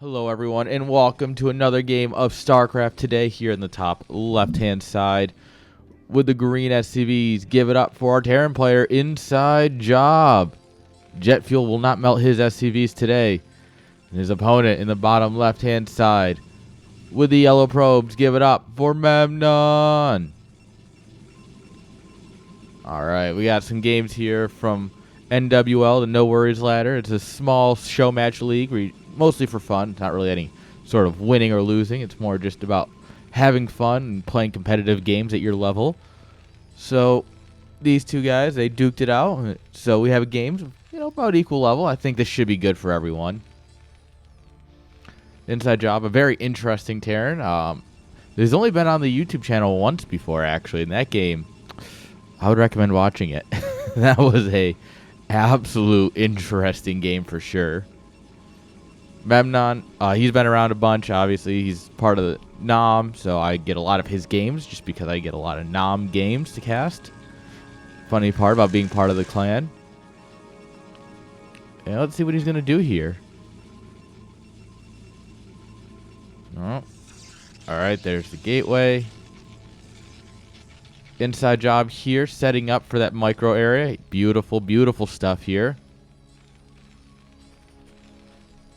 Hello everyone and welcome to another game of StarCraft today here in the top left hand side with the green SCVs. Give it up for our Terran player InsideJob. Jet fuel will not melt his SCVs today. And his opponent in the bottom left hand side with the yellow probes. Give it up for Memnon. Alright, we got some games here from NWL, the No Worries Ladder. It's a small show match league mostly for fun. It's not really any sort of winning or losing. It's more just about having fun and playing competitive games at your level. So these two guys, they duked it out. So we have games, about equal level. I think this should be good for everyone. InsideJob, a very interesting Terran. There's only been on the YouTube channel once before, actually. In that game, I would recommend watching it. That was a absolute interesting game for sure. Memnon, he's been around a bunch. Obviously, he's part of the NOM, so I get a lot of his games just because I get a lot of NOM games to cast. Funny part about being part of the clan. Yeah, let's see what he's going to do here. Oh. Alright, there's the gateway. InsideJob here, setting up for that micro area. Beautiful, beautiful stuff here.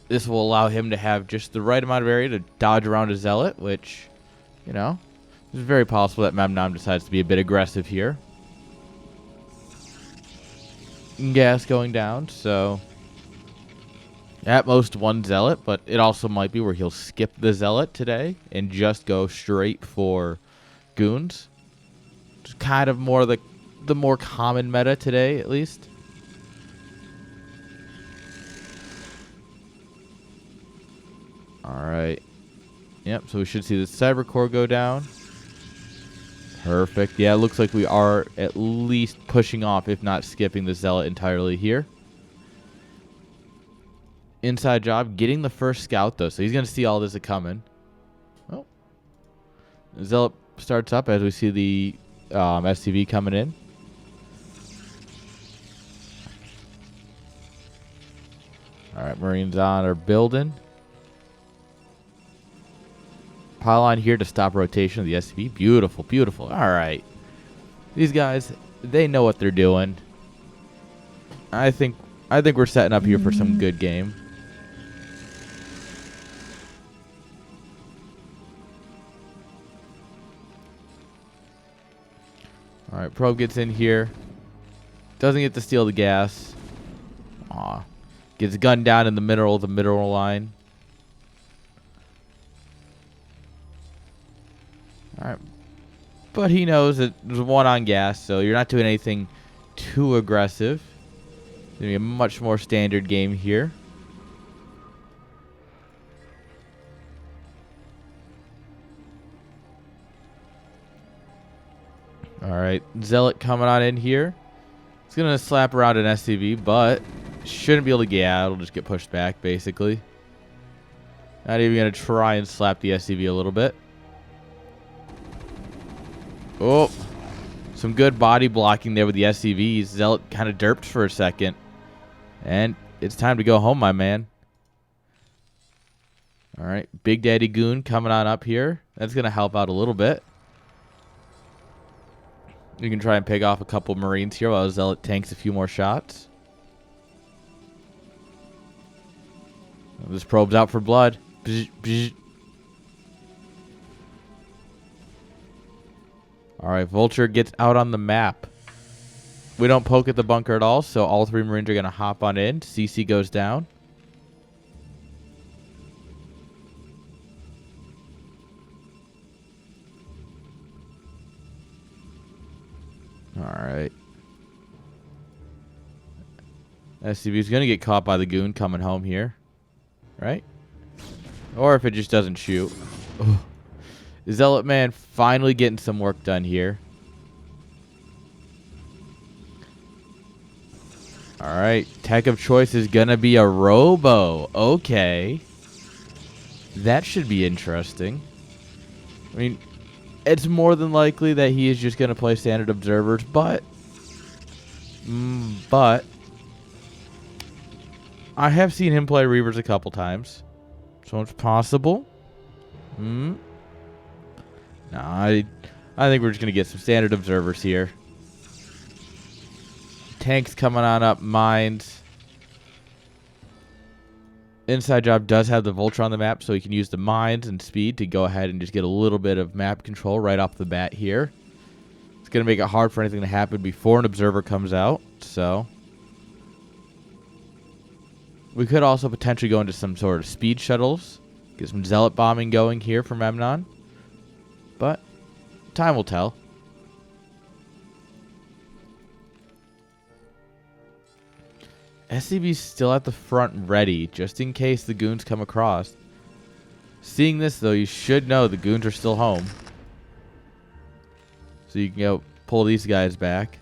This will allow him to have just the right amount of area to dodge around a zealot, which, it's very possible that Memnon decides to be a bit aggressive here. Gas going down, so at most one zealot, but it also might be where he'll skip the zealot today and just go straight for goons. It's kind of more the more common meta today, at least. Alright. Yep, so we should see the cyber core go down. Perfect. Yeah, it looks like we are at least pushing off, if not skipping the zealot entirely here. InsideJob getting the first scout, though, so he's going to see all this coming. Oh. The zealot starts up as we see the SCV coming in. Alright, Marines on are building. Pylon here to stop rotation of the SCV. Beautiful, beautiful. Alright. These guys, they know what they're doing. I think we're setting up here for some good game. Alright, probe gets in here. Doesn't get to steal the gas. Aw. Gets gunned down in the middle of the mineral line. Alright. But he knows that there's one on gas, so you're not doing anything too aggressive. It's going to be a much more standard game here. Alright, Zealot coming on in here. It's going to slap around an SCV, but shouldn't be able to get out. It'll just get pushed back, basically. Not even going to try and slap the SCV a little bit. Oh, some good body blocking there with the SCVs. Zealot kind of derped for a second. And it's time to go home, my man. All right, Big Daddy Goon coming on up here. That's going to help out a little bit. You can try and pick off a couple Marines here while Zealot tanks a few more shots. This probe's out for blood. Bzz, bzz. Alright, Vulture gets out on the map. We don't poke at the bunker at all, so all three Marines are going to hop on in. CC goes down. Alright. SCV is going to get caught by the goon coming home here. Right? Or if it just doesn't shoot. Oh. Zealot man finally getting some work done here. Alright, tech of choice is going to be a robo. Okay. That should be interesting. I mean, it's more than likely that he is just going to play standard observers, but I have seen him play Reavers a couple times. So it's possible. No, I think we're just going to get some standard observers here. Tanks coming on up, mines. InsideJob does have the Vulture on the map, so he can use the mines and speed to go ahead and just get a little bit of map control right off the bat here. It's going to make it hard for anything to happen before an observer comes out, so... We could also potentially go into some sort of speed shuttles. Get some zealot bombing going here for Memnon. But time will tell. SCB's still at the front ready, just in case the goons come across. Seeing this, though, you should know the goons are still home. So you can go pull these guys back.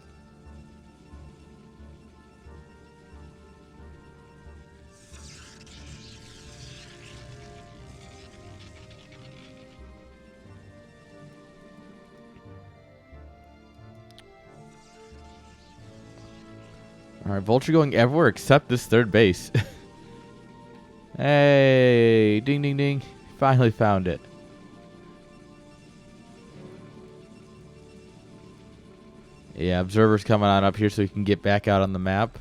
Alright, Vulture going everywhere except this third base. Hey, ding ding ding. Finally found it. Yeah, observers coming on up here so we can get back out on the map.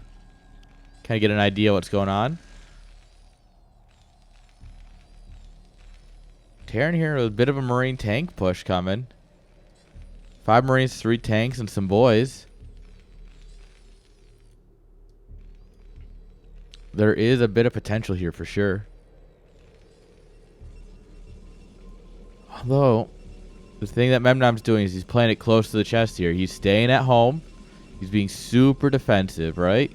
Kind of get an idea what's going on. Terran here with a bit of a Marine tank push coming. 5 Marines, 3 tanks, and some boys. There is a bit of potential here for sure. Although, the thing that Memnon's doing is he's playing it close to the chest here. He's staying at home. He's being super defensive, right?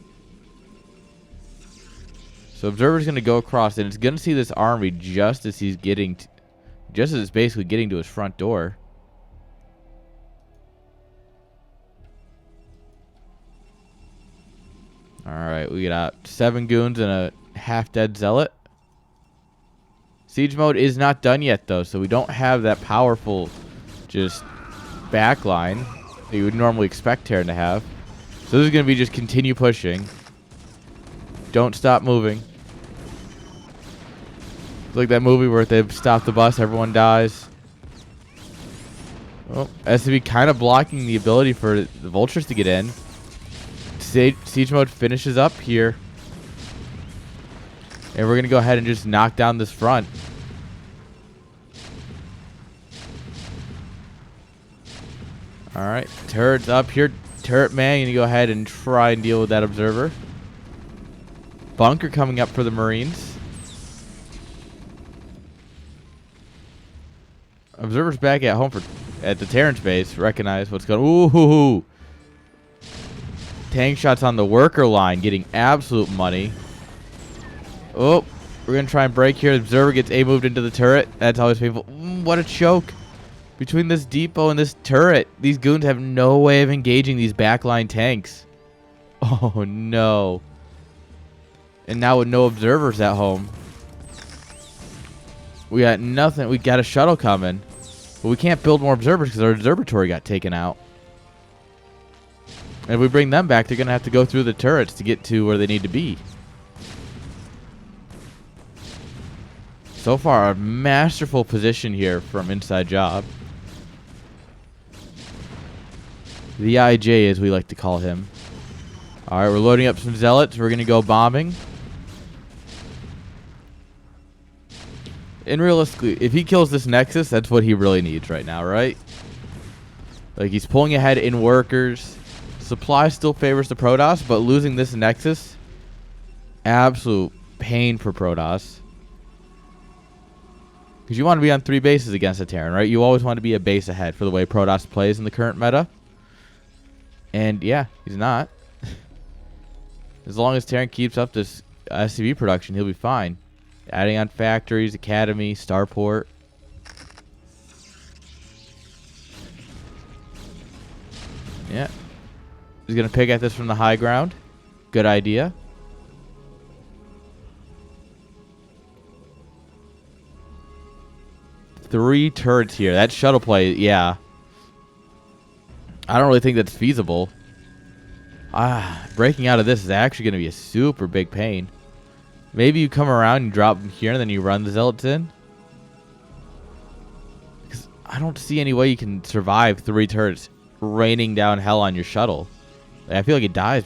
So Observer's going to go across, and it's going to see this army just as he's getting... just as it's basically getting to his front door. Alright, we got 7 goons and a half-dead zealot. Siege mode is not done yet, though, so we don't have that powerful just backline that you would normally expect Terran to have. So this is going to be just continue pushing. Don't stop moving. It's like that movie where they stop the bus, everyone dies. Oh, SCB kind of blocking the ability for the Vultures to get in. Siege mode finishes up here. And we're going to go ahead and just knock down this front. Alright, turret's up here. Turret man, you need to go ahead and try and deal with that observer. Bunker coming up for the Marines. Observer's back at home at the Terran's base. Recognize what's going on. Ooh. Tank shots on the worker line, getting absolute money. Oh, we're going to try and break here. The observer gets A-moved into the turret. That's always painful. What a choke. Between this depot and this turret, these goons have no way of engaging these backline tanks. Oh, no. And now with no observers at home, we got nothing. We got a shuttle coming. But we can't build more observers because our observatory got taken out. And if we bring them back, they're going to have to go through the turrets to get to where they need to be. So far, a masterful position here from InsideJob. The IJ, as we like to call him. Alright, we're loading up some zealots. We're going to go bombing. And realistically, if he kills this Nexus, that's what he really needs right now, right? Like, he's pulling ahead in workers. Supply still favors the Protoss, but losing this Nexus, absolute pain for Protoss. Because you want to be on 3 bases against a Terran, right? You always want to be a base ahead for the way Protoss plays in the current meta. And yeah, he's not. As long as Terran keeps up this SCV production, he'll be fine. Adding on factories, academy, starport. Yeah. He's going to pick at this from the high ground. Good idea. Three turrets here. That shuttle play, yeah. I don't really think that's feasible. Breaking out of this is actually going to be a super big pain. Maybe you come around and drop them here and then you run the zealots in. Because I don't see any way you can survive 3 turrets raining down hell on your shuttle. Like, I feel like it dies.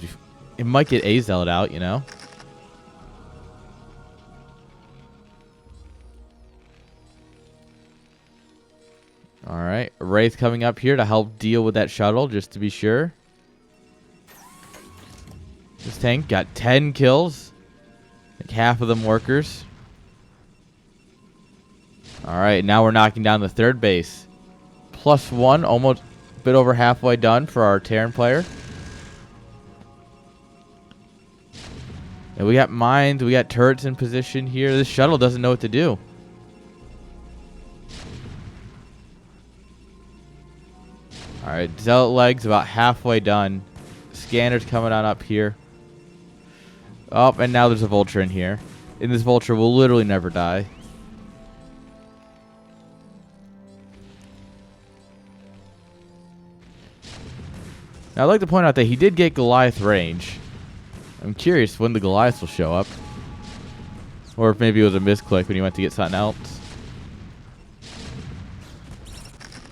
It might get a zealot out, you know? Alright, Wraith coming up here to help deal with that shuttle, just to be sure. This tank got 10 kills. Like half of them workers. Alright, now we're knocking down the 3rd base. +1, almost a bit over halfway done for our Terran player. And we got mines, we got turrets in position here. This shuttle doesn't know what to do. Alright, zealot legs about halfway done. Scanner's coming on up here. Oh, and now there's a vulture in here. And this vulture will literally never die. Now, I'd like to point out that he did get Goliath range. I'm curious when the Goliaths will show up. Or if maybe it was a misclick when he went to get something else.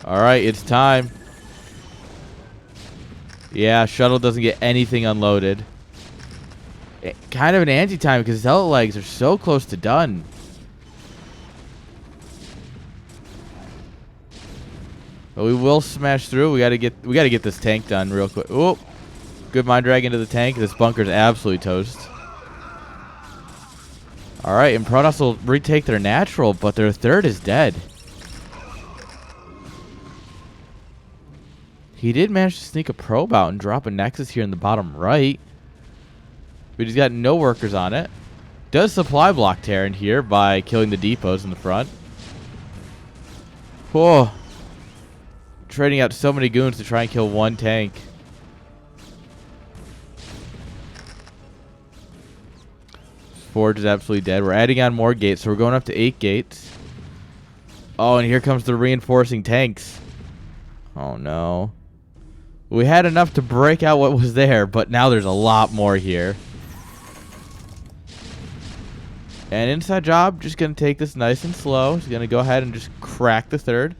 Alright, it's time. Yeah, shuttle doesn't get anything unloaded. Kind of an anti-time because zealot legs are so close to done. But we will smash through. We gotta get this tank done real quick. Oh, good mind drag into the tank. This bunker's absolutely toast. All right, and Protoss will retake their natural, but their 3rd is dead. He did manage to sneak a probe out and drop a nexus here in the bottom right. But he's got no workers on it. Does supply block Terran here by killing the depots in the front. Whoa. Trading out so many goons to try and kill 1 tank. Forge is absolutely dead. We're adding on more gates, so we're going up to 8 gates. Oh, and here comes the reinforcing tanks. Oh, no. We had enough to break out what was there, but now there's a lot more here. And InsideJob just going to take this nice and slow. He's going to go ahead and just crack the 3rd.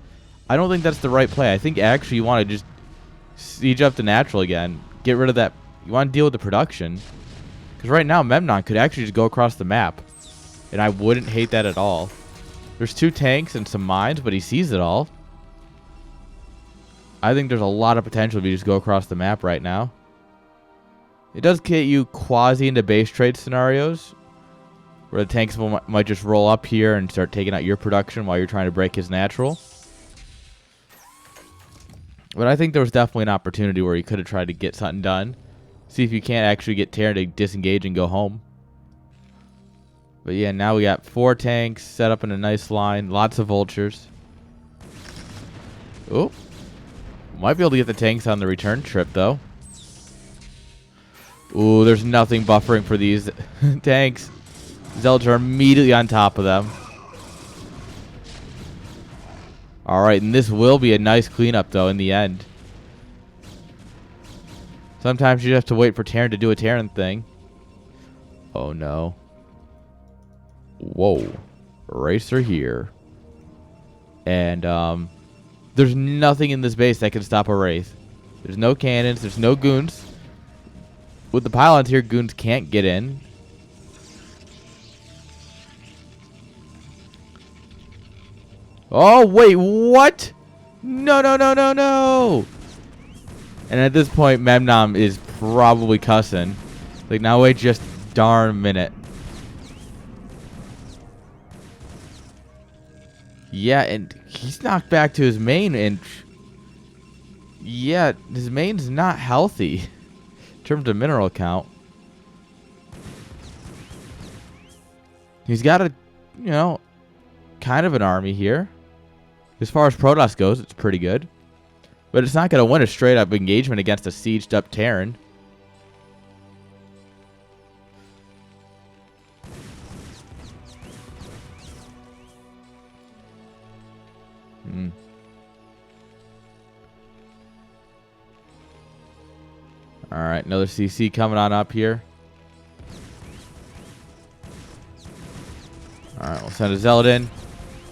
I don't think that's the right play. I think actually you want to just siege up the natural again. Get rid of that. You want to deal with the production. Because right now Memnon could actually just go across the map. And I wouldn't hate that at all. There's 2 tanks and some mines, but he sees it all. I think there's a lot of potential if you just go across the map right now. It does get you quasi into base trade scenarios. Where the tanks might just roll up here and start taking out your production while you're trying to break his natural. But I think there was definitely an opportunity where you could have tried to get something done. See if you can't actually get Terran to disengage and go home. But yeah, now we got 4 tanks set up in a nice line. Lots of vultures. Oh. Might be able to get the tanks on the return trip, though. Ooh, there's nothing buffering for these tanks. Zealots are immediately on top of them. Alright, and this will be a nice cleanup, though, in the end. Sometimes you have to wait for Terran to do a Terran thing. Oh, no. Whoa. Racer here. And, there's nothing in this base that can stop a Wraith. There's no cannons. There's no goons. With the pylons here, goons can't get in. Oh, wait, what? No, no, no, no, no. And at this point, Memnon is probably cussing. Like, now wait just darn a minute. Yeah, and he's knocked back to his main, and yeah, his main's not healthy in terms of mineral count. He's got a, you know, kind of an army here. As far as Protoss goes, it's pretty good. But it's not going to win a straight-up engagement against a sieged-up Terran. Alright, another CC coming on up here. Send a Zealot in.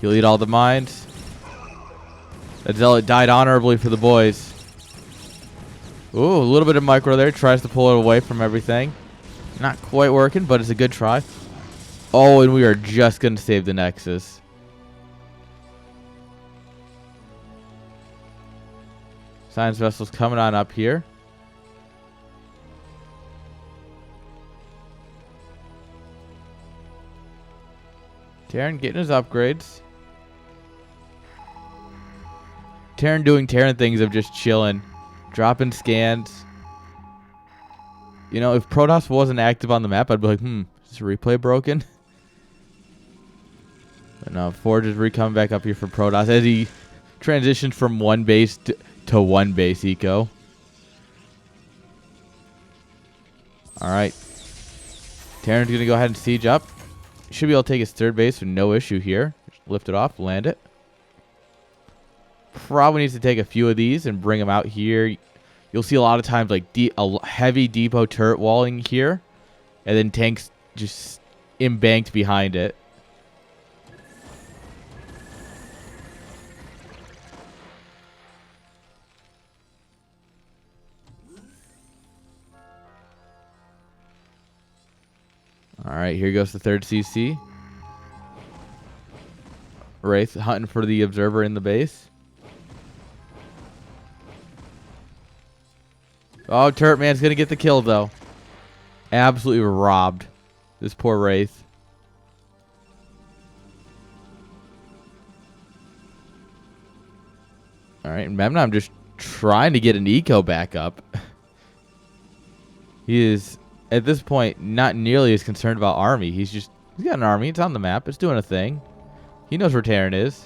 He'll eat all the mines. That Zealot died honorably for the boys. Ooh, a little bit of micro there. Tries to pull it away from everything. Not quite working, but it's a good try. Oh, and we are just going to save the Nexus. Science vessel's coming on up here. Terran getting his upgrades. Terran doing Terran things of just chilling. Dropping scans. You know, if Protoss wasn't active on the map, I'd be like, is the replay broken? But no, Forge is coming back up here for Protoss as he transitions from one base to one base eco. Alright. Terran's going to go ahead and siege up. Should be able to take his third base with no issue here. Just lift it off, land it. Probably needs to take a few of these and bring them out here. You'll see a lot of times like a heavy depot turret walling here. And then tanks just embanked behind it. Alright, here goes the third CC. Wraith hunting for the observer in the base. Oh, Turret Man's going to get the kill, though. Absolutely robbed. This poor Wraith. Alright, and Memnon just trying to get an eco back up. He is, at this point, not nearly as concerned about army. He's got an army. It's on the map. It's doing a thing. He knows where Terran is.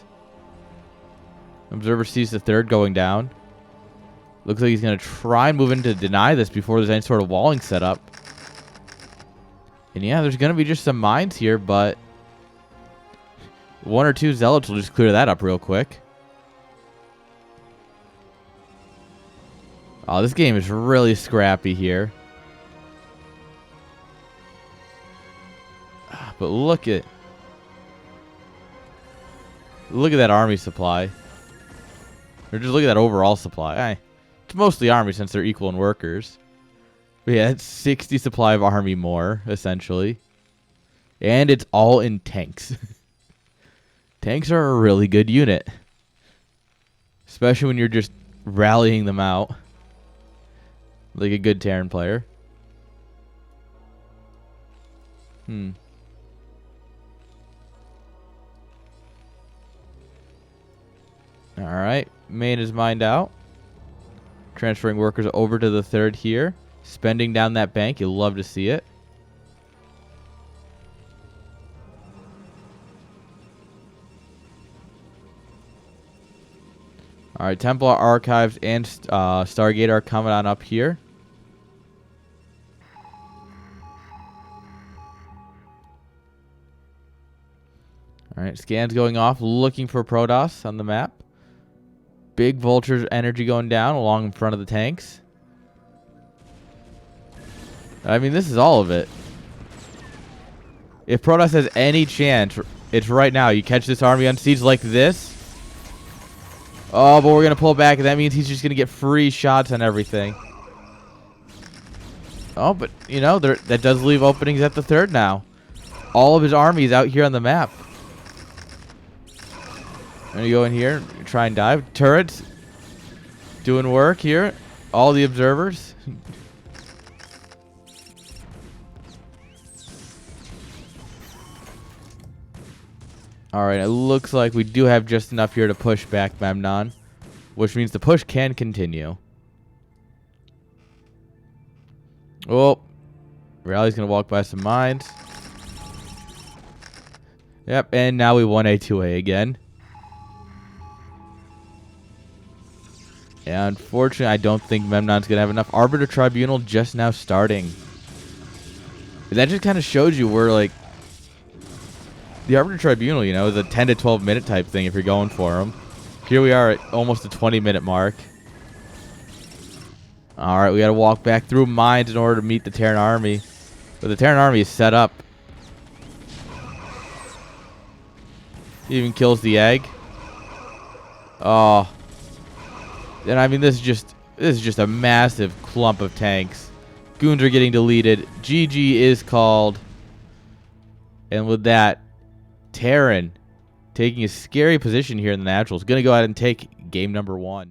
Observer sees the third going down. Looks like he's going to try and move in to deny this before there's any sort of walling set up. And yeah, there's going to be just some mines here, but one or two Zealots will just clear that up real quick. Oh, this game is really scrappy here. But look at that army supply. Or just look at that overall supply. It's mostly army since they're equal in workers. But yeah, it's 60 supply of army more, essentially. And it's all in tanks. Tanks are a really good unit. Especially when you're just rallying them out. Like a good Terran player. Alright, main is mined out. Transferring workers over to the third here. Spending down that bank. You'll love to see it. Alright, Templar Archives and Stargate are coming on up here. Alright, scans going off, looking for Protoss on the map. Big Vulture's energy going down along in front of the tanks. I mean, this is all of it. If Protoss has any chance, it's right now. You catch this army on siege like this. Oh, but we're going to pull back, and that means he's just going to get free shots on everything. Oh, but, you know, that does leave openings at the third now. All of his army is out here on the map. I'm going to go in here, try and dive. Turrets doing work here. All the observers. Alright, it looks like we do have just enough here to push back Memnon, which means the push can continue. Oh, Rally's going to walk by some mines. Yep, and now we won A2A again. Yeah, unfortunately, I don't think Memnon's going to have enough. Arbiter Tribunal just now starting. That just kind of shows you where, like, the Arbiter Tribunal, you know, is a 10 to 12 minute type thing if you're going for them. Here we are at almost the 20-minute mark. Alright, we got to walk back through mines in order to meet the Terran army. But the Terran army is set up. Even kills the egg. Oh. And I mean, this is just a massive clump of tanks. Goons are getting deleted. GG is called. And with that, Terran taking a scary position here in the naturals. Going to go ahead and take game number 1.